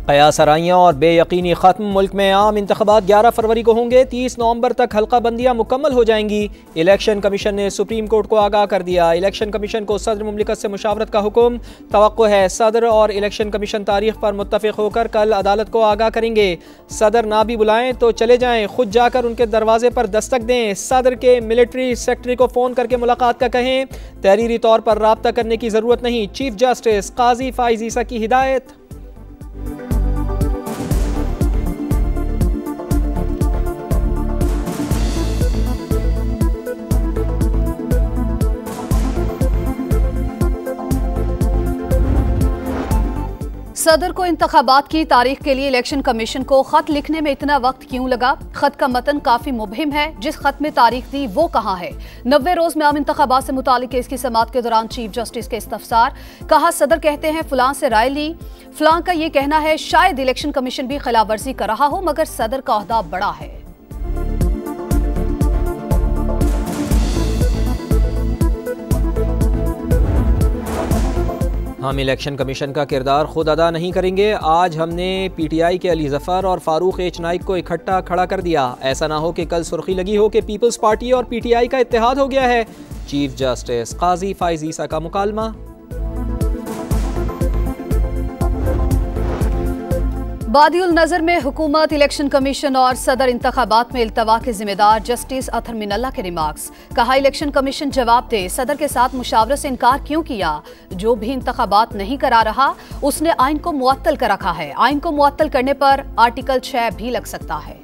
क़यासराइयाँ और बेयकीनी ख़त्म। मुल्क में आम इंतख़ाबात 11 फरवरी को होंगे। 30 नवंबर तक हल्का बंदियाँ मुकम्मल हो जाएंगी। इलेक्शन कमीशन ने सुप्रीम कोर्ट को आगाह कर दिया। इलेक्शन कमीशन को सदर मुमलिकत से मुशावरत का हुक्म। तवक्को है सदर और इलेक्शन कमीशन तारीख पर मुत्तफ़िक होकर कल अदालत को आगाह करेंगे। सदर ना भी बुलाएं तो चले जाएं, खुद जाकर उनके दरवाजे पर दस्तक दें। सदर के मिलिट्री सेक्रेटरी को फ़ोन करके मुलाकात का कहें। तहरीरी तौर पर राब्ता करने की ज़रूरत नहीं। चीफ जस्टिस काजी फाइज ईसा की हिदायत। सदर को इंतखाबात की तारीख के लिए इलेक्शन कमीशन को खत लिखने में इतना वक्त क्यों लगा? खत का मतन काफी मुबहिम है। जिस खत में तारीख दी वो कहाँ है? 90 रोज में आम इंतखाबात से मुतालिक केस की समाअत के दौरान चीफ जस्टिस के इस्तफसार। कहा सदर कहते हैं फलां से राय ली, फलां का ये कहना है शायद इलेक्शन कमीशन भी खिलाफ वर्जी कर रहा हो, मगर सदर का ओहदा बड़ा है। हम इलेक्शन कमीशन का किरदार खुद अदा नहीं करेंगे। आज हमने PTI के अली जफ़र और फारूक एच नाइक को इकट्ठा खड़ा कर दिया। ऐसा ना हो कि कल सुर्खी लगी हो कि पीपल्स पार्टी और PTI का इत्तेहाद हो गया है। चीफ जस्टिस काजी फाइज ईसा का मुकालमा। बादिउल नजर में हुकूमत, इलेक्शन कमीशन और सदर इंतखाबात में इल्तवा के जिम्मेदार जस्टिस अतहर मिनल्ला के रिमार्क्स। कहा इलेक्शन कमीशन जवाब दे, सदर के साथ मुशावरत से इनकार क्यों किया? जो भी इंतखाबात नहीं करा रहा उसने आइन को मुअत्तल कर रखा है। आइन को मुअत्तल करने पर आर्टिकल 6 भी लग सकता है।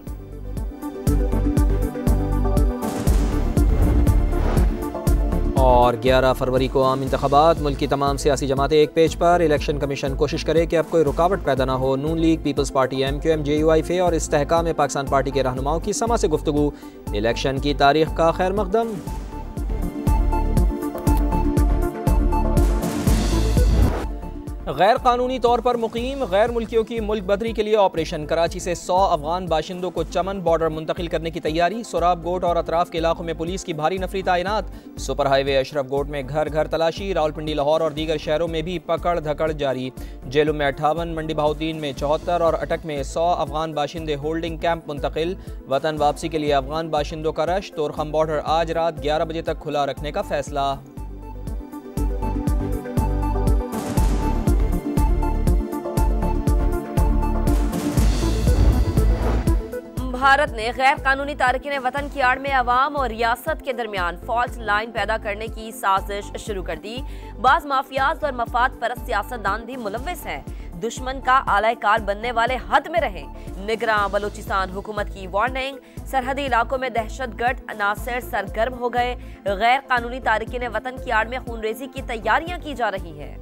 और 11 फरवरी को आम इंतखाबात। मुल्क की तमाम सियासी जमातें एक पेज पर। इलेक्शन कमीशन कोशिश करे कि अब कोई रुकावट पैदा ना हो। Noon League, Peoples Party, MQM, JUI और इस्तेहकाम पाकिस्तान पार्टी के रहनुमाओं की समा से गुफ्तगू। इलेक्शन की तारीख का खैर मकदम। गैर कानूनी तौर पर मुकीम गैर मुल्कियों की मुल्क बदरी के लिए ऑपरेशन। कराची से 100 अफगान बाशिंदों को चमन बॉर्डर मुंतकिल करने की तैयारी। सोराब गोट और अतराफ के इलाकों में पुलिस की भारी नफरी तैनात। सुपर हाईवे अशरफ गोट में घर घर तलाशी। रावलपिंडी, लाहौर और दीगर शहरों में भी पकड़ धकड़ जारी। जेलों में 58, मंडी बहाउद्दीन में 74 और अटक में 100 अफगान बाशिंदे होल्डिंग कैंप मुंतकिल। वतन वापसी के लिए अफगान बाशिंदों का रश। तोरखम बॉर्डर आज रात 11 बजे तक खुला रखने का फैसला। भारत ने गैर कानूनी तारकीन वतन की आड़ में अवाम और रियासत के दरमियान फॉल्ट लाइन पैदा करने की साजिश शुरू कर दी। बाज माफियाज और मफाद परस्त सियासतदान भी मुलव्विस हैं। दुश्मन का आलाकार बनने वाले हद में रहें। निगरान बलूचिस्तान हुकूमत की वार्निंग। सरहदी इलाकों में दहशतगर्द अनासर सरगर्म हो गए। गैर कानूनी तारकीन वतन की आड़ में खूनरेजी की तैयारियां की जा रही हैं।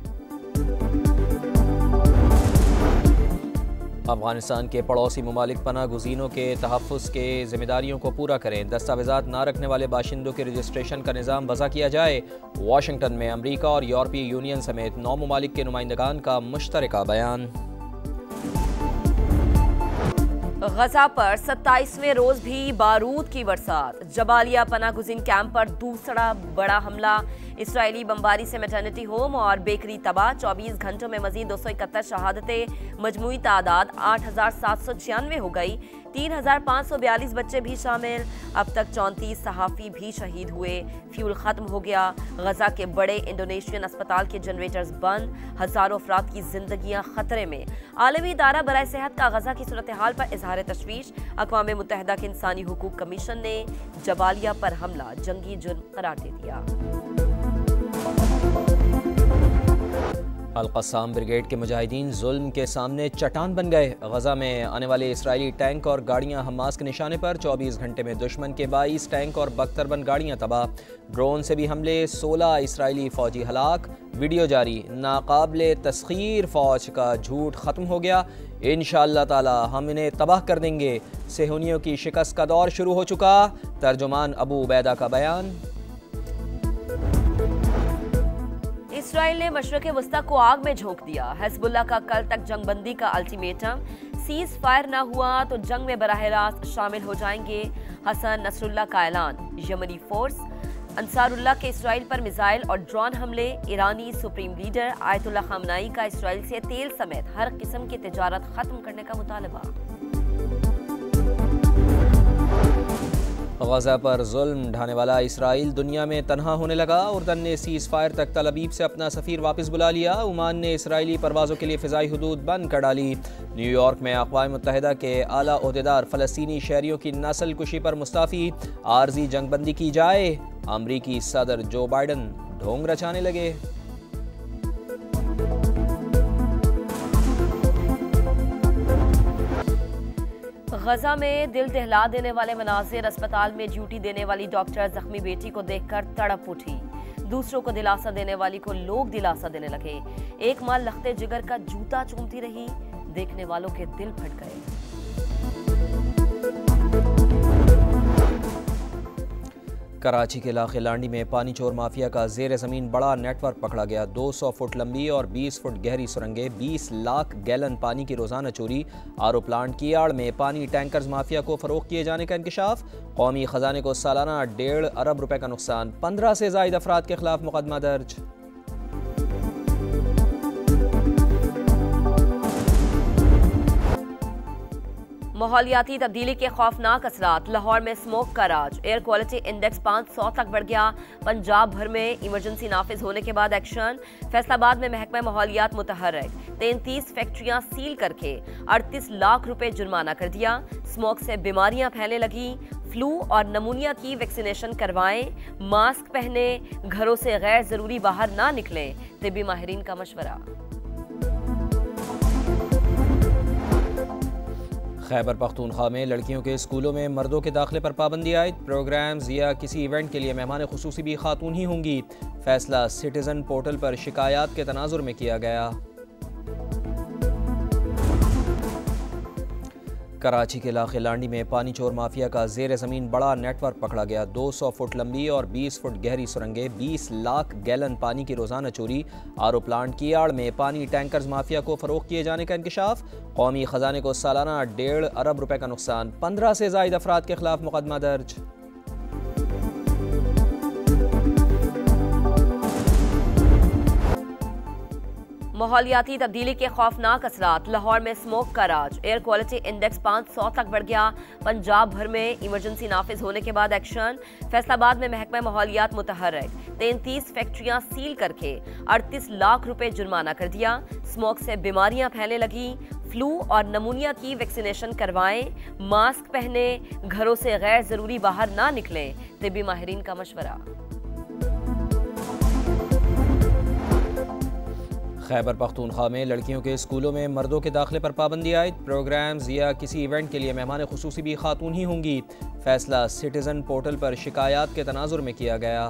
अफगानिस्तान के पड़ोसी ममालिक पनाह गुज़ीनों के तहफ़्फ़ुज़ के ज़िम्मेदारियों को पूरा करें। दस्तावेज़ात ना रखने वाले बाशिंदों के रजिस्ट्रेशन का निज़ाम वज़ा किया जाए। वाशिंगटन में अमरीका और यूरोपीय यूनियन समेत 9 ममालिक के नुमाइंदगान का मुश्तरका बयान। गजा पर 27वें रोज भी बारूद की बरसात। जबालिया पनाह गुज़ीन कैंप पर दूसरा बड़ा हमला। इसराइली बमबारी से मैटरनिटी होम और बेकरी तबाह। 24 घंटों में मजीद 271 शहादतें। मजमूई तादाद 8796 हो गई। 3542 बच्चे भी शामिल। अब तक 34 सहाफ़ी भी शहीद हुए। फ्यूल खत्म हो गया। गजा के बड़े इंडोनेशियन अस्पताल के जनरेटर्स बंद। हजारों अफराद की जिंदगियां खतरे में। आलमी इदारा बराए सेहत का गजा की सूरत हाल पर इजहार तशवीश। अक़वाम मुत्तहिदा के इंसानी हुकूक कमीशन ने जबालिया पर हमला जंगी जुर्म करार दे दिया। अल-क़स्साम ब्रिगेड के मुजाहिदीन जुल्म के सामने चट्टान बन गए। गजा में आने वाले इसराइली टैंक और गाड़ियां हमास के निशाने पर। 24 घंटे में दुश्मन के 22 टैंक और बख्तरबंद गाड़ियां तबाह। ड्रोन से भी हमले। 16 इसराइली फौजी हलाक। वीडियो जारी। नाकाबिले तस्खीर फौज का झूठ खत्म हो गया। इंशाअल्लाह ताला हम इन्हें तबाह कर देंगे। सेहूनियों की शिकस्त का दौर शुरू हो चुका। तर्जुमान अबू उबैदा का बयान। इसराइल ने मशरिक़ वस्ता को आग में झोंक दिया। हिज़्बुल्लाह का कल तक जंगबंदी का अल्टीमेटम। सीज फायर ना हुआ तो जंग में बराह रास्त शामिल हो जाएंगे, हसन नसरुल्लाह का ऐलान। यमनी फोर्स अंसारुल्लाह के इसराइल पर मिसाइल और ड्रोन हमले। ईरानी सुप्रीम लीडर आयतुल्लाह खामनाई का इसराइल से तेल समेत हर किस्म की तिजारत खत्म करने का मुतालबा। गजा पर जुल्म ढाने वाला इसराइल दुनिया में तनहा होने लगा। उर्दन ने सीज फायर तक तल अबीब से अपना सफीर वापस बुला लिया। ओमान ने इसराइली परवाज़ों के लिए फ़िज़ाई हुदूद बंद कर डाली। न्यूयॉर्क में अक़वाम मुत्तहिदा के आला ओहदेदार फ़लस्तीनी शहरियों की नस्ल कुशी पर मुस्तफ़ी, आर्जी जंगबंदी की जाए। अमरीकी सदर जो बाइडन ढोंग रचाने लगे। गजा में दिल दहला देने वाले मनाजिर। अस्पताल में ड्यूटी देने वाली डॉक्टर जख्मी बेटी को देखकर तड़प उठी। दूसरों को दिलासा देने वाली को लोग दिलासा देने लगे। एक माँ लख्ते जिगर का जूता चूमती रही, देखने वालों के दिल फट गए। कराची के इलाके लांडी में पानी चोर माफिया का जेर ज़मीन बड़ा नेटवर्क पकड़ा गया। 200 फुट लंबी और 20 फुट गहरी सुरंगें, 20 लाख गैलन पानी की रोजाना चोरी। आरओ प्लांट की आड़ में पानी टैंकर्स माफिया को फरोख्त किए जाने का इंकशाफ। कौमी खजाने को सालाना 1.5 अरब रुपए का नुकसान। 15 से जायद अफराद के खिलाफ मुकदमा दर्ज। माहौलियाती तब्दीली के खौफनाक असरात। लाहौर में स्मोक का राज। एयर क्वालिटी इंडेक्स 500 तक बढ़ गया। पंजाब भर में इमरजेंसी नाफिज होने के बाद एक्शन। फैसलाबाद में महकमा माहौलियात मुतहर्रिक। 33 फैक्ट्रियां सील करके 38 लाख रुपए जुर्माना कर दिया। स्मोक से बीमारियां फैलने लगी। फ्लू और नमूनिया की वैक्सीनेशन करवाएं। मास्क पहने, घरों से गैर जरूरी बाहर ना निकलें, तिब्बी माहिरीन का मशवरा। खैबर पख्तूनख्वा में लड़कियों के स्कूलों में मर्दों के दाखिले पर पाबंदी आयद। प्रोग्राम्स या किसी इवेंट के लिए मेहमान खुसूसी भी खातून ही होंगी। फैसला सिटीजन पोर्टल पर शिकायत के तनाजुर में किया गया। कराची के इलाके लांडी में पानी चोर माफिया का जेर ज़मीन बड़ा नेटवर्क पकड़ा गया। 200 फुट लंबी और 20 फुट गहरी सुरंगें, 20 लाख गैलन पानी की रोजाना चोरी। आरओ प्लांट की आड़ में पानी टैंकर्स माफिया को फरोख्त किए जाने का इंकशाफ। कौमी खजाने को सालाना 1.5 अरब रुपए का नुकसान। 15 से जायद अफराद के खिलाफ मुकदमा दर्ज। माहौलियाती तब्दीली के खौफनाक असरात। लाहौर में स्मोक का राज। एयर क्वालिटी इंडेक्स 500 तक बढ़ गया। पंजाब भर में इमरजेंसी नाफिज होने के बाद एक्शन। फैसलाबाद में महकमा माहौलियात मुतहर्रिक। 33 फैक्ट्रियां सील करके 38 लाख रुपए जुर्माना कर दिया। स्मोक से बीमारियां फैलने लगी। फ्लू और नमूनिया की वैक्सीनेशन करवाएं। मास्क पहने, घरों से गैर जरूरी बाहर ना निकलें, तिब्बी माहिरीन का मशवरा। खैबर पख्तूनख्वा में लड़कियों के स्कूलों में मर्दों के दाखिले पर पाबंदी आयद। प्रोग्राम्स या किसी इवेंट के लिए मेहमान खुसूसी भी खातून ही होंगी। फैसला सिटीजन पोर्टल पर शिकायत के तनाजुर में किया गया।